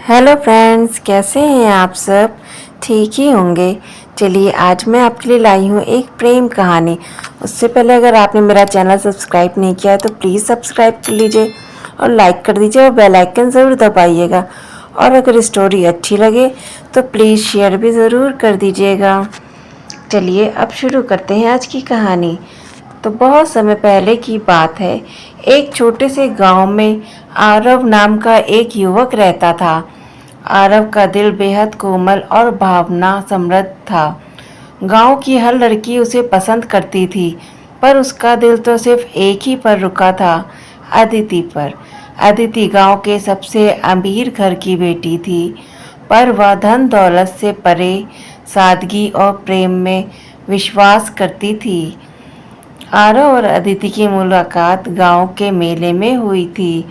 Hello friends, कैसे हैं आप सब? ठीक ही होंगे। चलिए आज मैं आपके लिए लाई हूँ एक प्रेम कहानी। उससे पहले अगर आपने मेरा चैनल सब्सक्राइब नहीं किया है तो प्लीज़ सब्सक्राइब कर लीजिए और लाइक कर दीजिए और बेल आइकन ज़रूर दबाइएगा। और अगर स्टोरी अच्छी लगे तो प्लीज़ शेयर भी ज़रूर कर दीजिएगा। चलिए अब शुरू करते हैं आज की कहानी। तो बहुत समय पहले की बात है। एक छोटे से गांव में आरव नाम का एक युवक रहता था। आरव का दिल बेहद कोमल और भावना समृद्ध था। गांव की हर लड़की उसे पसंद करती थी, पर उसका दिल तो सिर्फ एक ही पर रुका था, अदिति पर। अदिति गांव के सबसे अमीर घर की बेटी थी, पर वह धन दौलत से परे सादगी और प्रेम में विश्वास करती थी। आरव और अदिति की मुलाकात गांव के मेले में हुई थी।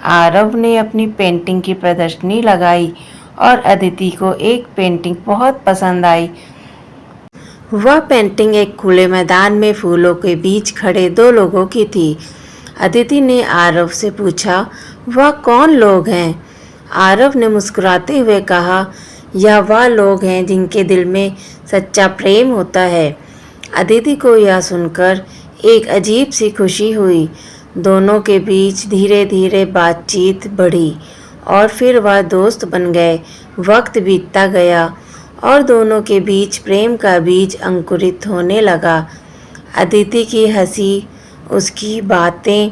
आरव ने अपनी पेंटिंग की प्रदर्शनी लगाई और अदिति को एक पेंटिंग बहुत पसंद आई। वह पेंटिंग एक खुले मैदान में फूलों के बीच खड़े दो लोगों की थी। अदिति ने आरव से पूछा, वह कौन लोग हैं? आरव ने मुस्कुराते हुए कहा, यह वह लोग हैं जिनके दिल में सच्चा प्रेम होता है। अदिति को यह सुनकर एक अजीब सी खुशी हुई। दोनों के बीच धीरे धीरे बातचीत बढ़ी और फिर वह दोस्त बन गए। वक्त बीतता गया और दोनों के बीच प्रेम का बीज अंकुरित होने लगा। अदिति की हंसी, उसकी बातें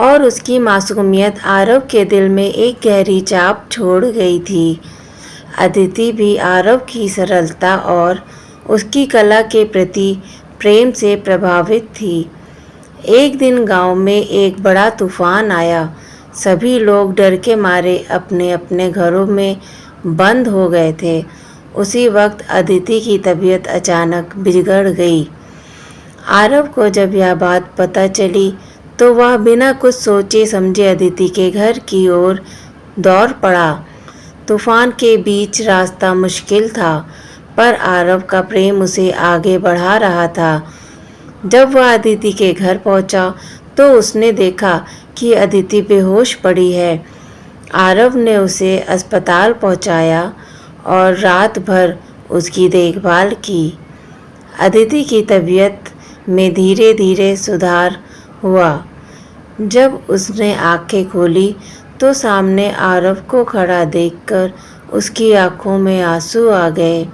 और उसकी मासूमियत आरव के दिल में एक गहरी छाप छोड़ गई थी। अदिति भी आरव की सरलता और उसकी कला के प्रति प्रेम से प्रभावित थी। एक दिन गांव में एक बड़ा तूफान आया। सभी लोग डर के मारे अपने अपने घरों में बंद हो गए थे। उसी वक्त अदिति की तबीयत अचानक बिगड़ गई। आरव को जब यह बात पता चली तो वह बिना कुछ सोचे समझे अदिति के घर की ओर दौड़ पड़ा। तूफान के बीच रास्ता मुश्किल था, पर आरव का प्रेम उसे आगे बढ़ा रहा था। जब वह अदिति के घर पहुंचा तो उसने देखा कि अदिति बेहोश पड़ी है। आरव ने उसे अस्पताल पहुंचाया और रात भर उसकी देखभाल की। अदिति की तबीयत में धीरे धीरे सुधार हुआ। जब उसने आंखें खोली तो सामने आरव को खड़ा देखकर उसकी आंखों में आंसू आ गए।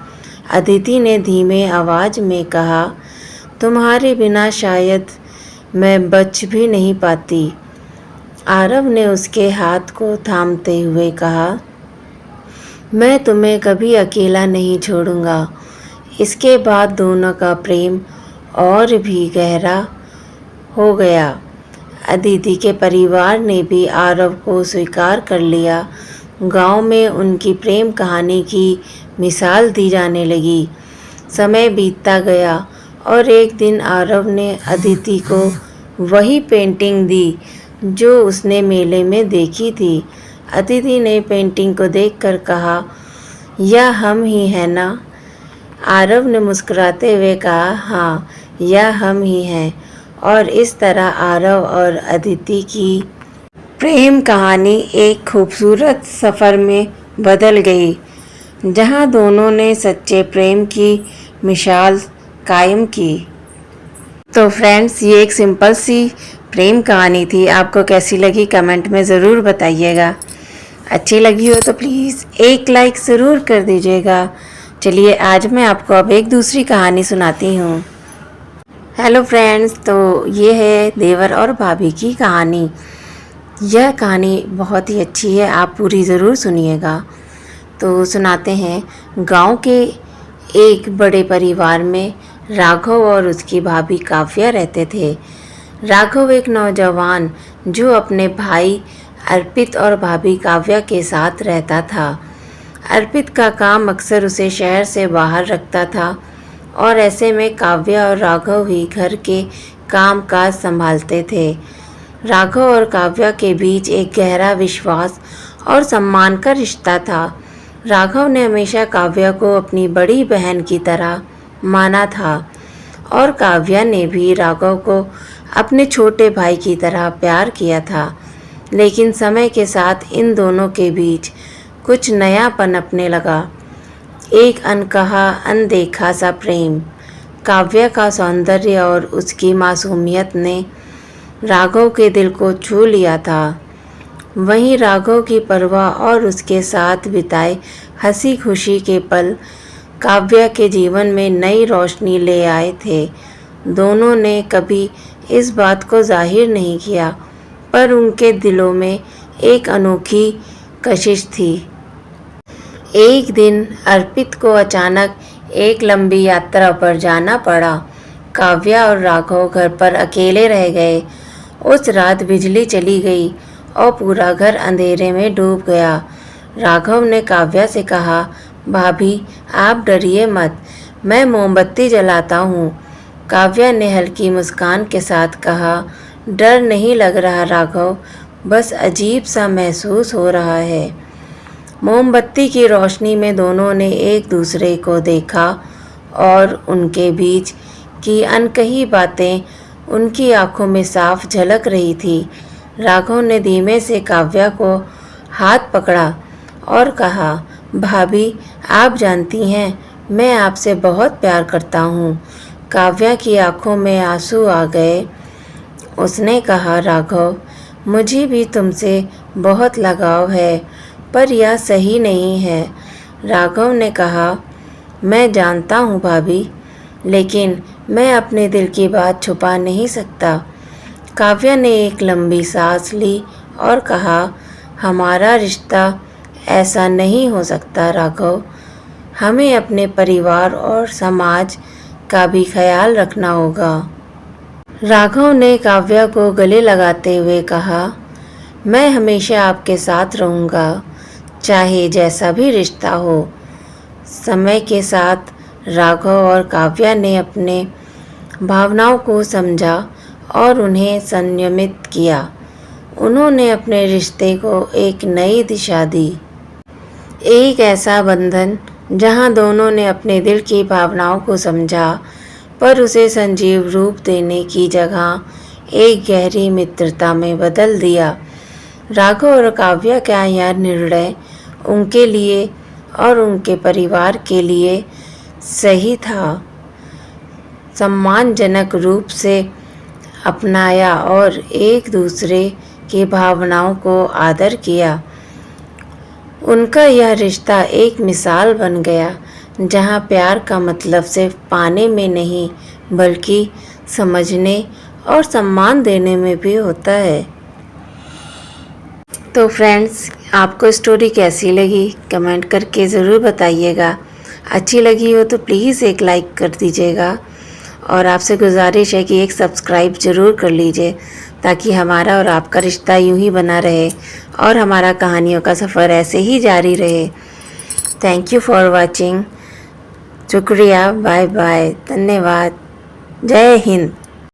अदिति ने धीमे आवाज में कहा, तुम्हारे बिना शायद मैं बच भी नहीं पाती। आरव ने उसके हाथ को थामते हुए कहा, मैं तुम्हें कभी अकेला नहीं छोड़ूंगा। इसके बाद दोनों का प्रेम और भी गहरा हो गया। अदिति के परिवार ने भी आरव को स्वीकार कर लिया। गांव में उनकी प्रेम कहानी की मिसाल दी जाने लगी। समय बीतता गया और एक दिन आरव ने अदिति को वही पेंटिंग दी जो उसने मेले में देखी थी। अदिति ने पेंटिंग को देखकर कहा, यह हम ही है ना? आरव ने मुस्कुराते हुए कहा, हाँ, यह हम ही हैं। और इस तरह आरव और अदिति की प्रेम कहानी एक खूबसूरत सफ़र में बदल गई, जहां दोनों ने सच्चे प्रेम की मिसाल कायम की। तो फ्रेंड्स, ये एक सिंपल सी प्रेम कहानी थी। आपको कैसी लगी कमेंट में ज़रूर बताइएगा। अच्छी लगी हो तो प्लीज़ एक लाइक ज़रूर कर दीजिएगा। चलिए आज मैं आपको अब एक दूसरी कहानी सुनाती हूँ। हेलो फ्रेंड्स, तो ये है देवर और भाभी की कहानी। यह कहानी बहुत ही अच्छी है, आप पूरी ज़रूर सुनिएगा। तो सुनाते हैं। गांव के एक बड़े परिवार में राघव और उसकी भाभी काव्या रहते थे। राघव एक नौजवान जो अपने भाई अर्पित और भाभी काव्या के साथ रहता था। अर्पित का काम अक्सर उसे शहर से बाहर रखता था और ऐसे में काव्या और राघव ही घर के काम काज संभालते थे। राघव और काव्या के बीच एक गहरा विश्वास और सम्मान का रिश्ता था। राघव ने हमेशा काव्या को अपनी बड़ी बहन की तरह माना था और काव्या ने भी राघव को अपने छोटे भाई की तरह प्यार किया था। लेकिन समय के साथ इन दोनों के बीच कुछ नया पनपने लगा। एक अनकहा अनदेखा सा प्रेम। काव्या का सौंदर्य और उसकी मासूमियत ने राघव के दिल को छू लिया था। वहीं राघव की परवाह और उसके साथ बिताए हंसी खुशी के पल काव्या के जीवन में नई रोशनी ले आए थे। दोनों ने कभी इस बात को जाहिर नहीं किया, पर उनके दिलों में एक अनोखी कशिश थी। एक दिन अर्पित को अचानक एक लंबी यात्रा पर जाना पड़ा। काव्या और राघव घर पर अकेले रह गए। उस रात बिजली चली गई और पूरा घर अंधेरे में डूब गया। राघव ने काव्या से कहा, भाभी आप डरिए मत, मैं मोमबत्ती जलाता हूँ। काव्या ने हल्की मुस्कान के साथ कहा, डर नहीं लग रहा राघव, बस अजीब सा महसूस हो रहा है। मोमबत्ती की रोशनी में दोनों ने एक दूसरे को देखा और उनके बीच की अनकही बातें उनकी आंखों में साफ झलक रही थी। राघव ने धीमे से काव्या को हाथ पकड़ा और कहा, भाभी आप जानती हैं मैं आपसे बहुत प्यार करता हूँ। काव्या की आंखों में आंसू आ गए। उसने कहा, राघव मुझे भी तुमसे बहुत लगाव है, पर यह सही नहीं है। राघव ने कहा, मैं जानता हूँ भाभी, लेकिन मैं अपने दिल की बात छुपा नहीं सकता। काव्या ने एक लंबी सांस ली और कहा, हमारा रिश्ता ऐसा नहीं हो सकता राघव, हमें अपने परिवार और समाज का भी ख्याल रखना होगा। राघव ने काव्या को गले लगाते हुए कहा, मैं हमेशा आपके साथ रहूँगा, चाहे जैसा भी रिश्ता हो। समय के साथ राघव और काव्या ने अपने भावनाओं को समझा और उन्हें संयमित किया। उन्होंने अपने रिश्ते को एक नई दिशा दी, एक ऐसा बंधन जहां दोनों ने अपने दिल की भावनाओं को समझा, पर उसे संजीव रूप देने की जगह एक गहरी मित्रता में बदल दिया। राघव और काव्या का यह निर्णय उनके लिए और उनके परिवार के लिए सही था। सम्मानजनक रूप से अपनाया और एक दूसरे की भावनाओं को आदर किया। उनका यह रिश्ता एक मिसाल बन गया, जहां प्यार का मतलब सिर्फ पाने में नहीं, बल्कि समझने और सम्मान देने में भी होता है। तो फ्रेंड्स, आपको स्टोरी कैसी लगी कमेंट करके ज़रूर बताइएगा। अच्छी लगी हो तो प्लीज़ एक लाइक कर दीजिएगा और आपसे गुजारिश है कि एक सब्सक्राइब ज़रूर कर लीजिए, ताकि हमारा और आपका रिश्ता यूं ही बना रहे और हमारा कहानियों का सफ़र ऐसे ही जारी रहे। Thank you for watching. शुक्रिया, बाय बाय, धन्यवाद, जय हिंद।